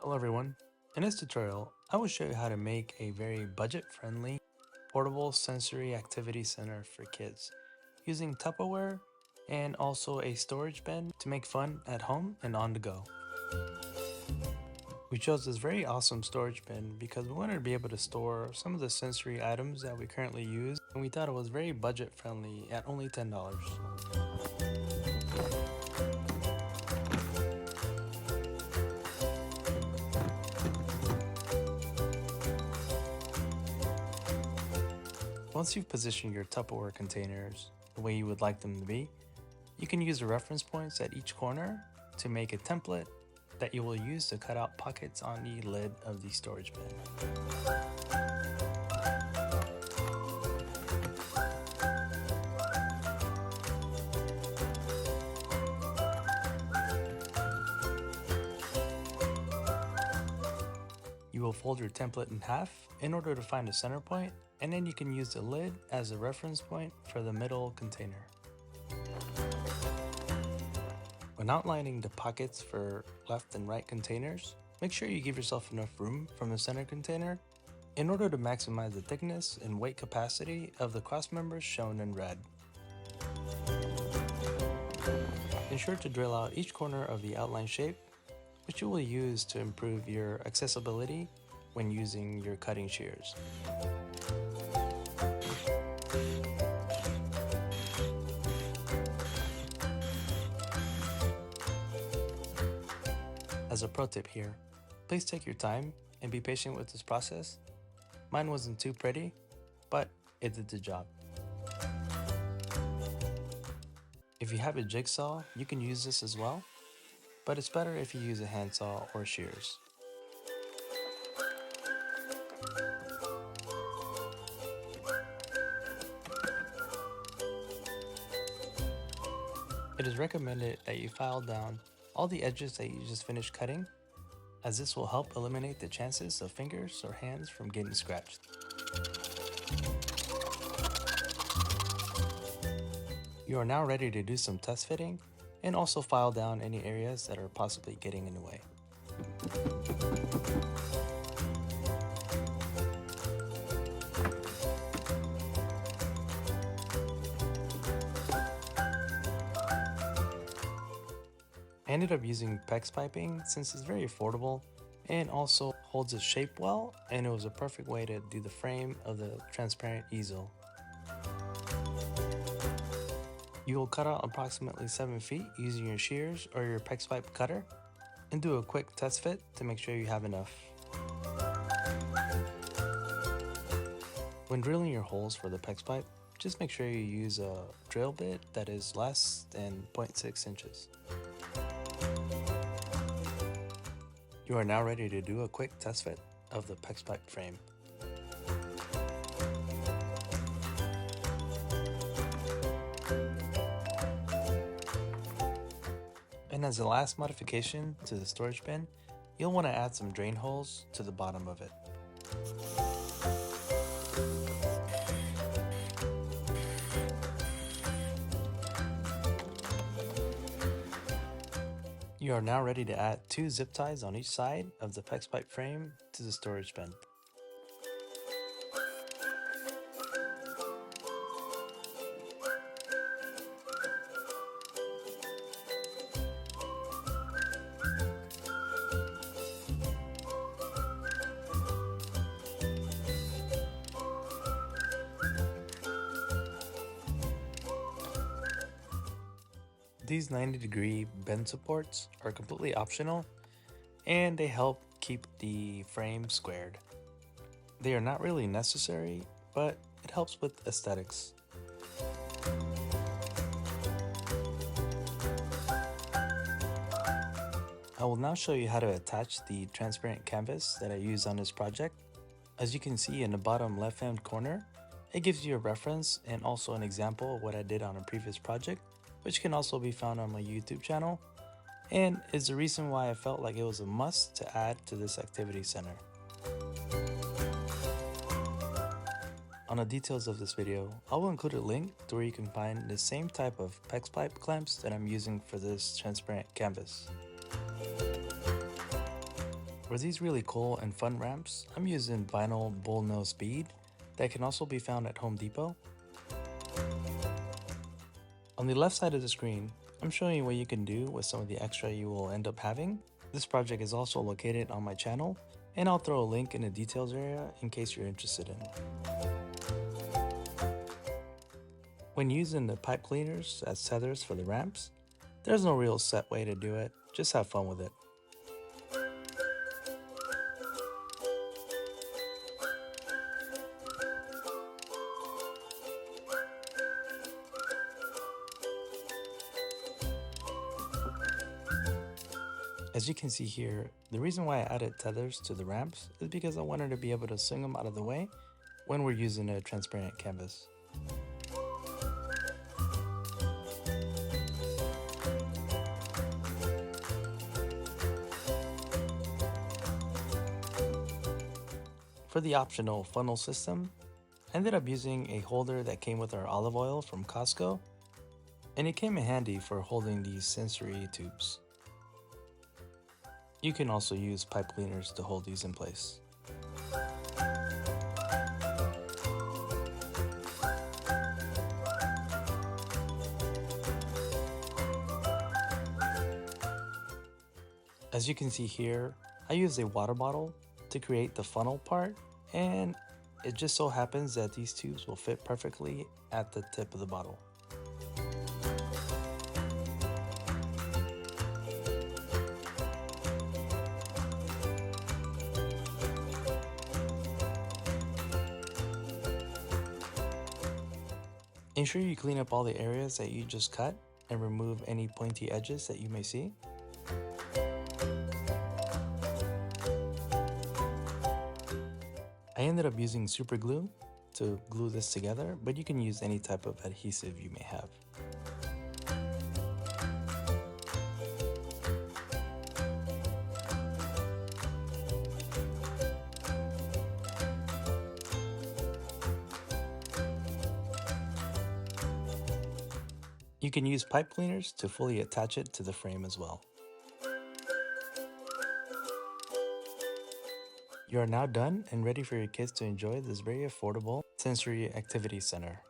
Hello everyone, in this tutorial I will show you how to make a very budget-friendly portable sensory activity center for kids using Tupperware and also a storage bin to make fun at home and on the go. We chose this very awesome storage bin because we wanted to be able to store some of the sensory items that we currently use, and we thought it was very budget-friendly at only $10. Once you've positioned your Tupperware containers the way you would like them to be, you can use the reference points at each corner to make a template that you will use to cut out pockets on the lid of the storage bin. You will fold your template in half in order to find a center point, and then you can use the lid as a reference point for the middle container. When outlining the pockets for left and right containers, make sure you give yourself enough room from the center container in order to maximize the thickness and weight capacity of the crossmembers shown in red. Ensure to drill out each corner of the outline shape, which you will use to improve your accessibility when using your cutting shears. As a pro tip here, please take your time and be patient with this process. Mine wasn't too pretty, but it did the job. If you have a jigsaw, you can use this as well, but it's better if you use a handsaw or shears. It is recommended that you file down all the edges that you just finished cutting, as this will help eliminate the chances of fingers or hands from getting scratched. You are now ready to do some test fitting and also file down any areas that are possibly getting in the way. I ended up using Pex Piping since it's very affordable and also holds its shape well, and it was a perfect way to do the frame of the transparent easel. You will cut out approximately 7 feet using your shears or your Pex Pipe cutter and do a quick test fit to make sure you have enough. When drilling your holes for the Pex Pipe, just make sure you use a drill bit that is less than 0.6 inches. You are now ready to do a quick test fit of the Pex Pipe frame. And as a last modification to the storage bin, you'll want to add some drain holes to the bottom of it. You are now ready to add 2 zip ties on each side of the Pex Pipe frame to the storage bin. These 90-degree bend supports are completely optional, and they help keep the frame squared. They are not really necessary, but it helps with aesthetics. I will now show you how to attach the transparent canvas that I used on this project. As you can see in the bottom left-hand corner, it gives you a reference and also an example of what I did on a previous project, which can also be found on my YouTube channel, and is the reason why I felt like it was a must to add to this activity center. On the details of this video, I will include a link to where you can find the same type of Pex Pipe clamps that I'm using for this transparent canvas. For these really cool and fun ramps, I'm using vinyl bullnose bead that can also be found at Home Depot. On the left side of the screen, I'm showing you what you can do with some of the extra you will end up having. This project is also located on my channel, and I'll throw a link in the details area in case you're interested in it. When using the pipe cleaners as tethers for the ramps, there's no real set way to do it, just have fun with it. As you can see here, the reason why I added tethers to the ramps is because I wanted to be able to swing them out of the way when we're using a transparent canvas. For the optional funnel system, I ended up using a holder that came with our olive oil from Costco, and it came in handy for holding these sensory tubes. You can also use pipe cleaners to hold these in place. As you can see here, I use a water bottle to create the funnel part, and it just so happens that these tubes will fit perfectly at the tip of the bottle. Ensure you clean up all the areas that you just cut and remove any pointy edges that you may see. I ended up using super glue to glue this together, but you can use any type of adhesive you may have. You can use pipe cleaners to fully attach it to the frame as well. You are now done and ready for your kids to enjoy this very affordable sensory activity center.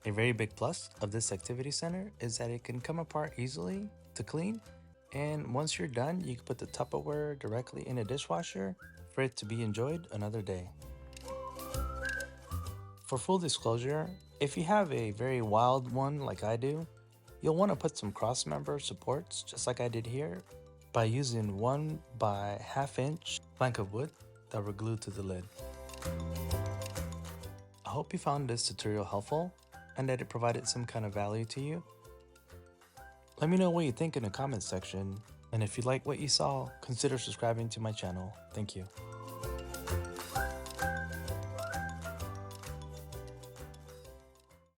A very big plus of this activity center is that it can come apart easily to clean, and once you're done, you can put the Tupperware directly in a dishwasher for it to be enjoyed another day. For full disclosure, if you have a very wild one like I do, you'll want to put some crossmember supports just like I did here by using 1 by 1/2 inch plank of wood that were glued to the lid. I hope you found this tutorial helpful and that it provided some kind of value to you. Let me know what you think in the comments section, and if you like what you saw, consider subscribing to my channel. Thank you.